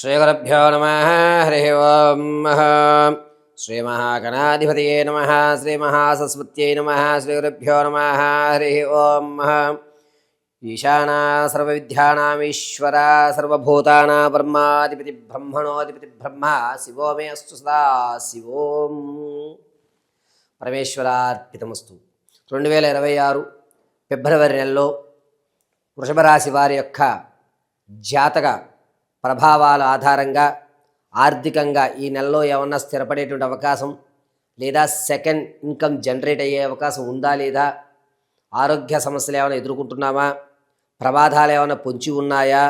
శ్రీగురుభ్యో నమః హరి ఓం శ్రీమహాగణాధిపతయే నమః శ్రీమహాసరస్వత్యై నమః శ్రీగురుభ్యో నమః హరి ఓం ఈశానా సర్వవిద్యానామీశ్వర సర్వభూతానా బ్రహ్మాధిపతి బ్రహ్మణోధిపతి బ్రహ్మ శివో మే అస్తు సదా శివోం పరమేశ్వరార్పితమస్తు. 2026 ఫిబ్రవరి నెలలో వృషభ రాశి వారి యొక్క జాతక ప్రభావాల ఆధారంగా ఆర్థికంగా ఈ నెలలో ఏమన్నా స్థిరపడేటువంటి అవకాశం లేదా సెకండ్ ఇన్కమ్ జనరేట్ అయ్యే అవకాశం ఉందా లేదా, ఆరోగ్య సమస్యలు ఏమైనా ఎదుర్కొంటున్నామా, ప్రమాదాలు ఏమైనా పొంచి ఉన్నాయా,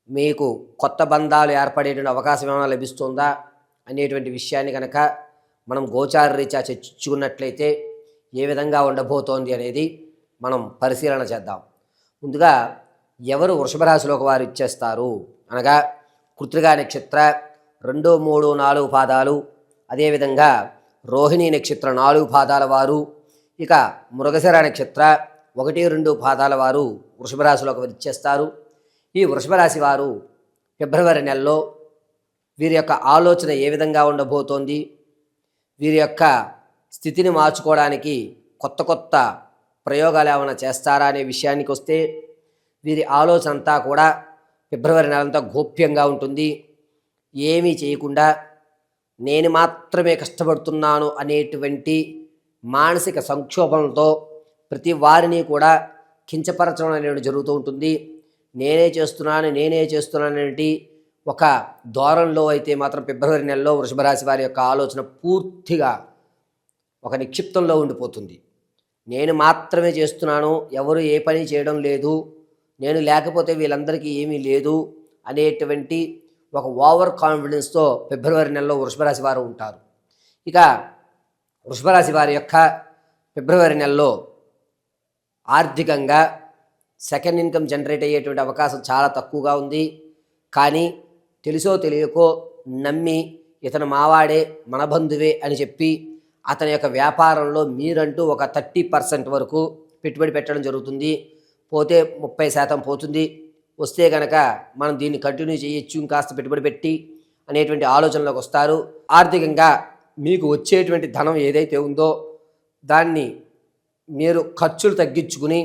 మీకు కొత్త బంధాలు ఏర్పడేటువంటి అవకాశం ఏమైనా లభిస్తుందా అనేటువంటి విషయాన్ని కనుక మనం గోచార రీత్యా చర్చించుకున్నట్లయితే ఏ విధంగా ఉండబోతోంది అనేది మనం పరిశీలన చేద్దాం. ముందుగా ఎవరు వృషభ రాశిలోకి వారు ఇచ్చేస్తారు అనగా కృత్తికా నక్షత్ర 2, 3, 4 పాదాలు, అదేవిధంగా రోహిణీ నక్షత్ర 4 పాదాల వారు, ఇక మృగశిర నక్షత్ర 1, 2 పాదాల వారు వృషభ రాశిలోకి వారు ఇచ్చేస్తారు. ఈ వృషభ రాశి వారు ఫిబ్రవరి నెలలో వీరి యొక్క ఆలోచన ఏ విధంగా ఉండబోతోంది, వీరి యొక్క స్థితిని మార్చుకోవడానికి కొత్త కొత్త ప్రయోగాలు ఏమైనా చేస్తారా అనే విషయానికి వస్తే, వీరి ఆలోచన అంతా కూడా ఫిబ్రవరి నెలంతా గోప్యంగా ఉంటుంది. ఏమీ చేయకుండా నేను మాత్రమే కష్టపడుతున్నాను అనేటువంటి మానసిక సంక్షోభంతో ప్రతి వారిని కూడా కించపరచడం అనేది జరుగుతూ ఉంటుంది. నేనే చేస్తున్నాను అనేటి ఒక ధోరణిలో అయితే మాత్రం ఫిబ్రవరి నెలలో వృషభ రాశి వారి యొక్క ఆలోచన పూర్తిగా ఒక నిక్షిప్తంలో ఉండిపోతుంది. నేను మాత్రమే చేస్తున్నాను, ఎవరు ఏ పని చేయడం లేదు, నేను లేకపోతే వీళ్ళందరికీ ఏమీ లేదు అనేటువంటి ఒక ఓవర్ కాన్ఫిడెన్స్తో ఫిబ్రవరి నెలలో వృషభ రాశి వారు ఉంటారు. ఇక వృషభ రాశి వారి యొక్క ఫిబ్రవరి నెలలో ఆర్థికంగా సెకండ్ ఇన్కమ్ జనరేట్ అయ్యేటువంటి అవకాశం చాలా తక్కువగా ఉంది. కానీ తెలుసో తెలియకో నమ్మి ఇతను మావాడే మన బంధువే అని చెప్పి అతని యొక్క వ్యాపారంలో మీరంటూ ఒక 30% వరకు పెట్టుబడి పెట్టడం జరుగుతుంది. పోతే 30% పోతుంది. వస్తే కనుక మనం దీన్ని కంటిన్యూ చేయొచ్చు, ఇంకాస్త పెట్టుబడి పెట్టి అనేటువంటి ఆలోచనలోకి వస్తారు. ఆర్థికంగా మీకు వచ్చేటువంటి ధనం ఏదైతే ఉందో దాన్ని మీరు ఖర్చులు తగ్గించుకుని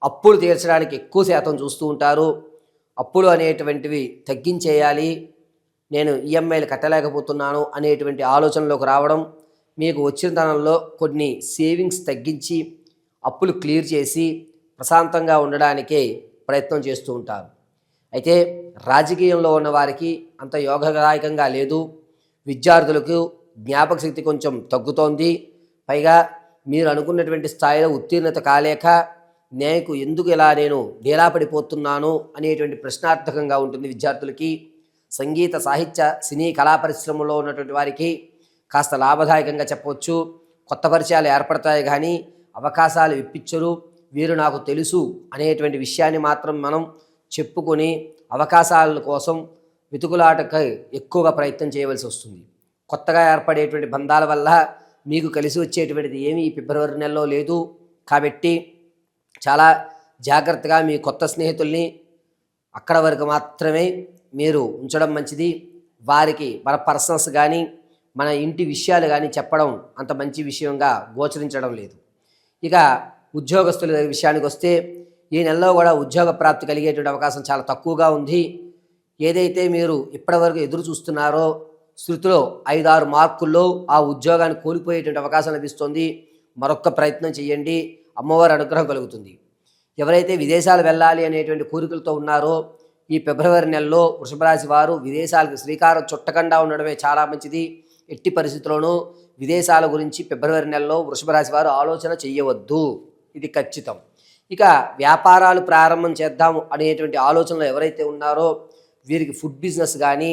అప్పులు తీర్చడానికి ఎక్కువ శాతం చూస్తూ ఉంటారు. అప్పులు అనేటువంటివి తగ్గించేయాలి, నేను ఈఎంఐలు కట్టలేకపోతున్నాను అనేటువంటి ఆలోచనలోకి రావడం, మీకు వచ్చిన ధనంలో కొన్ని సేవింగ్స్ తగ్గించి అప్పులు క్లియర్ చేసి ప్రశాంతంగా ఉండడానికే ప్రయత్నం చేస్తూ ఉంటారు. అయితే రాజకీయంలో ఉన్న వారికి అంత యోగదాయకంగా లేదు. విద్యార్థులకు జ్ఞాపక శక్తి కొంచెం తగ్గుతోంది. పైగా మీరు అనుకున్నటువంటి స్థాయిలో ఉత్తీర్ణత కాలేక నేను ఎందుకు ఇలా నేను డేలా పడిపోతున్నాను అనేటువంటి ప్రశ్నార్థకంగా ఉంటుంది విద్యార్థులకి. సంగీత సాహిత్య సినీ కళా పరిశ్రమలో ఉన్నటువంటి వారికి కాస్త లాభదాయకంగా చెప్పవచ్చు. కొత్త పరిచయాలు ఏర్పడతాయి కానీ అవకాశాలు ఇప్పించరు. వీరు నాకు తెలుసు అనేటువంటి విషయాన్ని మాత్రం మనం చెప్పుకొని అవకాశాల కోసం వెతుకులాటకై ఎక్కువగా ప్రయత్నం చేయవలసి వస్తుంది. కొత్తగా ఏర్పడేటువంటి బంధాల వల్ల మీకు కలిసి వచ్చేటువంటిది ఏమీ ఈ ఫిబ్రవరి నెలలో లేదు. కాబట్టి చాలా జాగ్రత్తగా మీ కొత్త స్నేహితుల్ని అక్కడ వరకు మాత్రమే మీరు ఉంచడం మంచిది. వారికి మన పర్సనల్స్ కానీ మన ఇంటి విషయాలు కానీ చెప్పడం అంత మంచి విషయంగా గోచరించడం లేదు. ఇక ఉద్యోగస్తుల విషయానికి వస్తే ఈ నెలలో కూడా ఉద్యోగ ప్రాప్తి కలిగేటువంటి అవకాశం చాలా తక్కువగా ఉంది. ఏదైతే మీరు ఇప్పటివరకు ఎదురు చూస్తున్నారో శృతిలో 5-6 మార్కుల్లో ఆ ఉద్యోగాన్ని కోల్పోయేటువంటి అవకాశం లభిస్తుంది. మరొక్క ప్రయత్నం చేయండి, అమ్మవారి అనుగ్రహం కలుగుతుంది. ఎవరైతే విదేశాలు వెళ్ళాలి అనేటువంటి కోరికలతో ఉన్నారో ఈ ఫిబ్రవరి నెలలో వృషభ రాశి వారు విదేశాలకు శ్రీకారం చుట్టకుండా ఉండడమే చాలా మంచిది. ఎట్టి పరిస్థితుల్లోనూ విదేశాల గురించి ఫిబ్రవరి నెలలో వృషభ రాశి వారు ఆలోచన చేయవద్దు, ఇది ఖచ్చితం. ఇక వ్యాపారాలు ప్రారంభం చేద్దాము అనేటువంటి ఆలోచనలో ఎవరైతే ఉన్నారో వీరికి ఫుడ్ బిజినెస్ కానీ,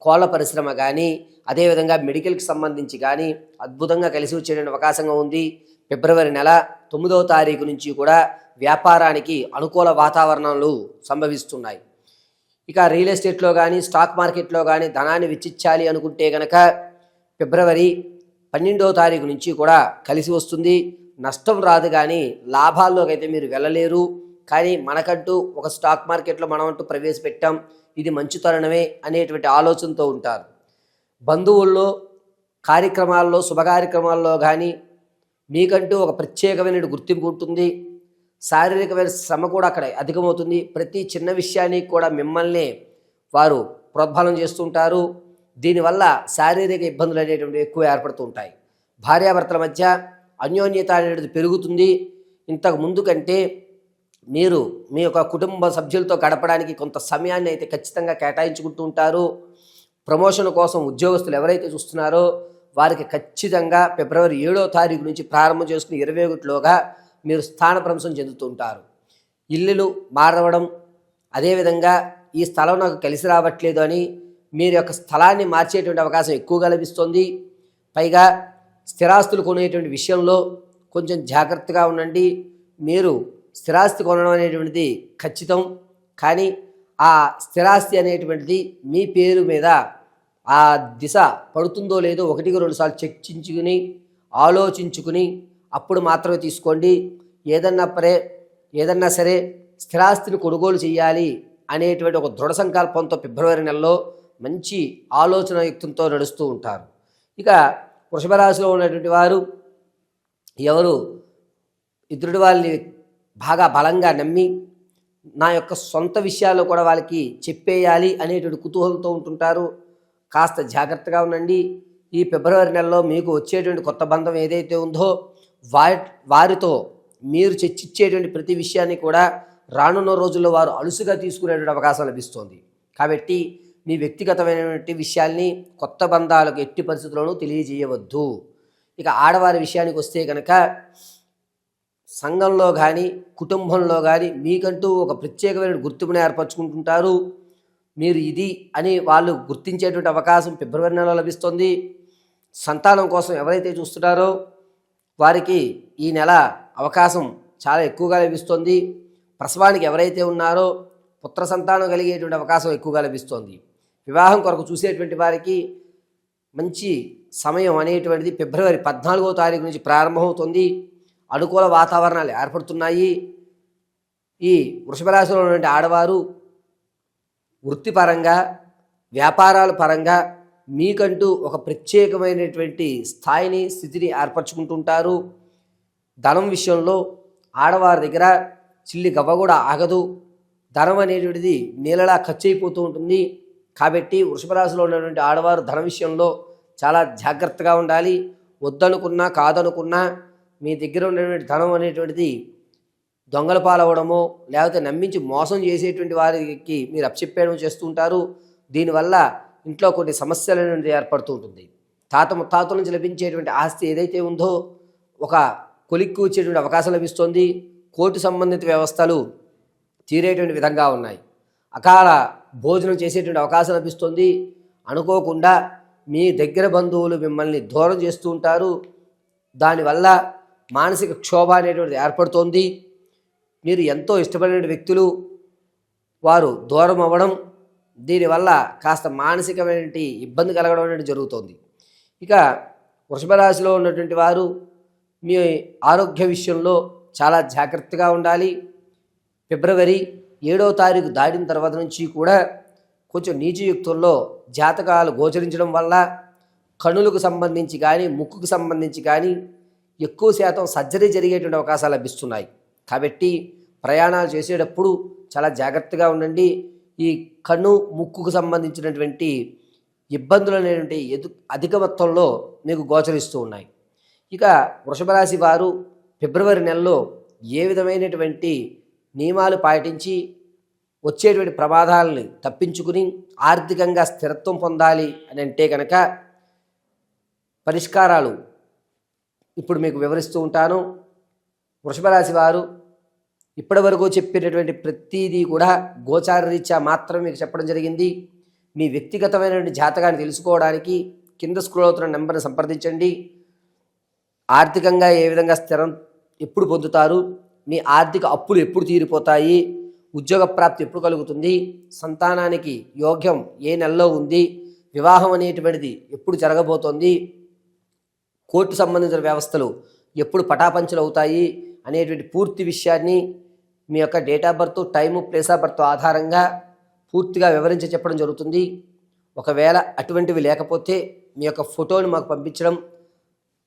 కోళ్ళ పరిశ్రమ కానీ, అదేవిధంగా మెడికల్కి సంబంధించి కానీ అద్భుతంగా కలిసి వచ్చేటువంటి అవకాశంగా ఉంది. ఫిబ్రవరి నెల 9వ తారీఖు నుంచి కూడా వ్యాపారానికి అనుకూల వాతావరణాలు సంభవిస్తున్నాయి. ఇక రియల్ ఎస్టేట్లో కానీ స్టాక్ మార్కెట్లో కానీ ధనాన్ని వెచ్చించాలి అనుకుంటే కనుక ఫిబ్రవరి 12వ తారీఖు నుంచి కూడా కలిసి వస్తుంది. నష్టం రాదు కానీ లాభాల్లోకి అయితే మీరు వెళ్ళలేరు. కానీ మనకంటూ ఒక స్టాక్ మార్కెట్లో మనమంటూ ప్రవేశపెట్టాం, ఇది మంచి తరుణమే అనేటువంటి ఆలోచనతో ఉంటారు. బంధువుల్లో కార్యక్రమాల్లో శుభకార్యక్రమాల్లో కానీ మీకంటూ ఒక ప్రత్యేకమైన గుర్తింపు ఉంటుంది. శారీరకమైన శ్రమ కూడా అక్కడ అధికమవుతుంది. ప్రతి చిన్న విషయానికి కూడా మిమ్మల్ని వారు ప్రోద్బలం చేస్తుంటారు. దీనివల్ల శారీరక ఇబ్బందులు అనేటువంటివి ఎక్కువ ఏర్పడుతూ ఉంటాయి. భార్యాభర్తల మధ్య అన్యోన్యత అనేది పెరుగుతుంది. ఇంతకు ముందు కంటే మీరు మీ యొక్క కుటుంబ సభ్యులతో గడపడానికి కొంత సమయాన్ని అయితే ఖచ్చితంగా కేటాయించుకుంటూ ఉంటారు. ప్రమోషన్ కోసం ఉద్యోగస్తులు ఎవరైతే చూస్తున్నారో వారికి ఖచ్చితంగా ఫిబ్రవరి 7వ తారీఖు నుంచి ప్రారంభం చేసుకుని 21లోగా మీరు స్థానభ్రంశం చెందుతూ ఉంటారు. ఇల్లులు మారవడం, అదేవిధంగా ఈ స్థలం నాకు కలిసి రావట్లేదు అని మీరు యొక్క స్థలాన్ని మార్చేటువంటి అవకాశం ఎక్కువగా లభిస్తుంది. పైగా స్థిరాస్తులు కొనేటువంటి విషయంలో కొంచెం జాగ్రత్తగా ఉండండి. మీరు స్థిరాస్తి కొనడం అనేటువంటిది ఖచ్చితం, కానీ ఆ స్థిరాస్తి అనేటువంటిది మీ పేరు మీద ఆ దిశ పడుతుందో లేదో 1-2 సార్లు చర్చించుకుని ఆలోచించుకుని అప్పుడు మాత్రమే తీసుకోండి. ఏదన్నా సరే స్థిరాస్తిని కొనుగోలు చేయాలి అనేటువంటి ఒక దృఢ సంకల్పంతో ఫిబ్రవరి నెలలో మంచి ఆలోచన యుక్తంతో నడుస్తూ ఉంటారు. ఇక వృషభ రాశిలో ఉన్నటువంటి వారు ఎవరు ఎదుటి వాళ్ళని బాగా బలంగా నమ్మి నా యొక్క సొంత విషయాల్లో కూడా వాళ్ళకి చెప్పేయాలి అనేటువంటి కుతూహలంతో ఉంటుంటారు. కాస్త జాగ్రత్తగా ఉండండి. ఈ ఫిబ్రవరి నెలలో మీకు వచ్చేటువంటి కొత్త బంధం ఏదైతే ఉందో వారితో మీరు చర్చించేటువంటి ప్రతి విషయాన్ని కూడా రానున్న రోజుల్లో వారు అలుసుగా తీసుకునేటువంటి అవకాశం లభిస్తుంది. కాబట్టి మీ వ్యక్తిగతమైనటువంటి విషయాల్ని కొత్త బంధాలకు ఎట్టి పరిస్థితుల్లోనూ తెలియజేయవద్దు. ఇక ఆడవారి విషయానికి వస్తే కనుక సంఘంలో కానీ కుటుంబంలో కానీ మీకంటూ ఒక ప్రత్యేకమైన గుర్తింపుని ఏర్పరచుకుంటుంటారు. మీరు ఇది అని వాళ్ళు గుర్తించేటువంటి అవకాశం ఫిబ్రవరి నెలలో లభిస్తుంది. సంతానం కోసం ఎవరైతే చూస్తున్నారో వారికి ఈ నెల అవకాశం చాలా ఎక్కువగా లభిస్తుంది. ప్రసవానికి ఎవరైతే ఉన్నారో పుత్ర సంతానం కలిగేటువంటి అవకాశం ఎక్కువగా లభిస్తుంది. వివాహం కొరకు చూసేటువంటి వారికి మంచి సమయం అనేటువంటిది ఫిబ్రవరి 14వ తారీఖు నుంచి ప్రారంభమవుతుంది. అనుకూల వాతావరణాలు ఏర్పడుతున్నాయి. ఈ వృషభ రాశిలో ఉన్నటువంటి ఆడవారు వృత్తిపరంగా వ్యాపారాల పరంగా మీకంటూ ఒక ప్రత్యేకమైనటువంటి స్థాయిని స్థితిని ఏర్పరచుకుంటుంటారు. ధనం విషయంలో ఆడవారి దగ్గర చిల్లి గవ్వ కూడా ఆగదు. ధనం అనేటువంటిది నీళ్ళలా ఖర్చు అయిపోతూ ఉంటుంది. కాబట్టి వృషభ రాశిలో ఉన్నటువంటి ఆడవారు ధన విషయంలో చాలా జాగ్రత్తగా ఉండాలి. వద్దనుకున్నా కాదనుకున్నా మీ దగ్గర ఉన్నటువంటి ధనం అనేటువంటిది దొంగల పాలవడమో లేకపోతే నమ్మించి మోసం చేసేటువంటి వారికి మీరు అప్పచెప్పేయడం చేస్తూ ఉంటారు. దీనివల్ల ఇంట్లో కొన్ని సమస్యలు అనేది ఏర్పడుతూ ఉంటుంది. తాత ముత్తాతల నుంచి లభించేటువంటి ఆస్తి ఏదైతే ఉందో ఒక కొలిక్కి వచ్చేటువంటి అవకాశం లభిస్తుంది. కోర్టు సంబంధిత వ్యవస్థలు తీరేటువంటి విధంగా ఉన్నాయి. అకాల భోజనం చేసేటువంటి అవకాశం లభిస్తుంది. అనుకోకుండా మీ దగ్గర బంధువులు మిమ్మల్ని దూరం చేస్తూ ఉంటారు. దానివల్ల మానసిక క్షోభ అనేటువంటిది ఏర్పడుతోంది. మీరు ఎంతో ఇష్టపడిన వ్యక్తులు వారు దూరం అవ్వడం, దీనివల్ల కాస్త మానసికమైన ఇబ్బంది కలగడం అనేది జరుగుతోంది. ఇక వృషభ రాశిలో ఉన్నటువంటి వారు మీ ఆరోగ్య విషయంలో చాలా జాగ్రత్తగా ఉండాలి. ఫిబ్రవరి 7వ తారీఖు దాటిన తర్వాత నుంచి కూడా కొంచెం నీచయుక్తుల్లో జాతకాలు గోచరించడం వల్ల కనులకు సంబంధించి కానీ ముక్కుకు సంబంధించి కానీ ఎక్కువ శాతం సర్జరీ జరిగేటువంటి అవకాశాలు లభిస్తున్నాయి. కాబట్టి ప్రయాణాలు చేసేటప్పుడు చాలా జాగ్రత్తగా ఉండండి. ఈ కన్ను ముక్కుకు సంబంధించినటువంటి ఇబ్బందులు అనేటువంటి అధిక మొత్తంలో మీకు గోచరిస్తూ ఉన్నాయి. ఇక వృషభ రాశి వారు ఫిబ్రవరి నెలలో ఏ విధమైనటువంటి నియమాలు పాటించి వచ్చేటువంటి ప్రమాదాలని తప్పించుకుని ఆర్థికంగా స్థిరత్వం పొందాలి అని అంటే కనుక పరిష్కారాలు ఇప్పుడు మీకు వివరిస్తూ ఉంటాను. వృషభ రాశి వారు ఇప్పటి వరకు చెప్పినటువంటి ప్రతిదీ కూడా గోచార రీత్యా మాత్రం మీకు చెప్పడం జరిగింది. మీ వ్యక్తిగతమైనటువంటి జాతకాన్ని తెలుసుకోవడానికి కింద స్క్రోల్ అవుతున్న నెంబర్ని సంప్రదించండి. ఆర్థికంగా ఏ విధంగా స్థిరం ఎప్పుడు పొందుతారు, మీ ఆర్థిక అప్పులు ఎప్పుడు తీరిపోతాయి, ఉద్యోగ ప్రాప్తి ఎప్పుడు కలుగుతుంది, సంతానానికి యోగ్యం ఏ నెలలో ఉంది, వివాహం అనేటువంటిది ఎప్పుడు జరగబోతోంది, కోర్టు సంబంధించిన వ్యవస్థలు ఎప్పుడు పటాపంచలు అవుతాయి అనేటువంటి పూర్తి విషయాన్ని మీ యొక్క date of birth, time, place of birth ఆధారంగా పూర్తిగా వివరించి చెప్పడం జరుగుతుంది. ఒకవేళ అటువంటివి లేకపోతే మీ యొక్క ఫోటోని మాకు పంపించడం,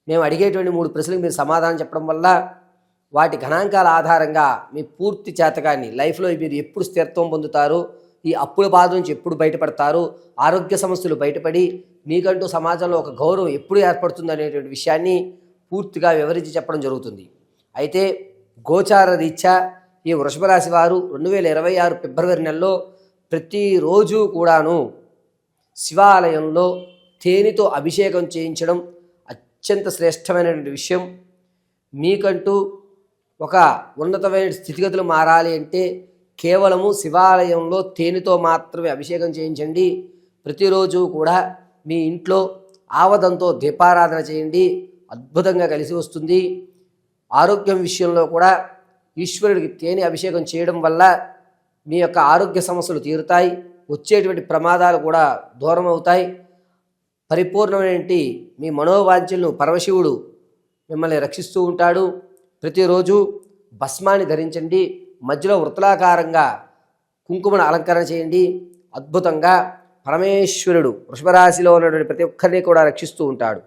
మేము అడిగేటువంటి 3 ప్రశ్నలకు మీరు సమాధానం చెప్పడం వల్ల వాటి గణాంకాల ఆధారంగా మీ పూర్తి చేతకాన్ని లైఫ్లో మీరు ఎప్పుడు స్థిరత్వం పొందుతారు, ఈ అప్పుల బాధ నుంచి ఎప్పుడు బయటపడతారు, ఆరోగ్య సమస్యలు బయటపడి మీకంటూ సమాజంలో ఒక గౌరవం ఎప్పుడు ఏర్పడుతుంది అనేటువంటి విషయాన్ని పూర్తిగా వివరించి చెప్పడం జరుగుతుంది. అయితే గోచార రీత్యా ఈ వృషభ రాశి వారు 2026 ఫిబ్రవరి నెలలో ప్రతిరోజు కూడాను శివాలయంలో తేనెతో అభిషేకం చేయించడం అత్యంత శ్రేష్టమైనటువంటి విషయం. మీకంటూ ఒక ఉన్నతమైన స్థితిగతులు మారాలి అంటే కేవలము శివాలయంలో తేనెతో మాత్రమే అభిషేకం చేయించండి. ప్రతిరోజు కూడా మీ ఇంట్లో ఆవదంతో దీపారాధన చేయండి, అద్భుతంగా కలిసి వస్తుంది. ఆరోగ్యం విషయంలో కూడా ఈశ్వరుడికి తేనె అభిషేకం చేయడం వల్ల మీ యొక్క ఆరోగ్య సమస్యలు తీరుతాయి, వచ్చేటువంటి ప్రమాదాలు కూడా దూరం అవుతాయి. పరిపూర్ణమైనటువంటి మీ మనోవాంఛలను పరమశివుడు మిమ్మల్ని రక్షిస్తూ ఉంటాడు. ప్రతిరోజు భస్మాన్ని ధరించండి, మధ్యలో వృత్తలాకారంగా కుంకుమను అలంకరణ చేయండి. అద్భుతంగా పరమేశ్వరుడు వృషభరాశిలో ఉన్నటువంటి ప్రతి ఒక్కరిని కూడా రక్షిస్తూ ఉంటాడు.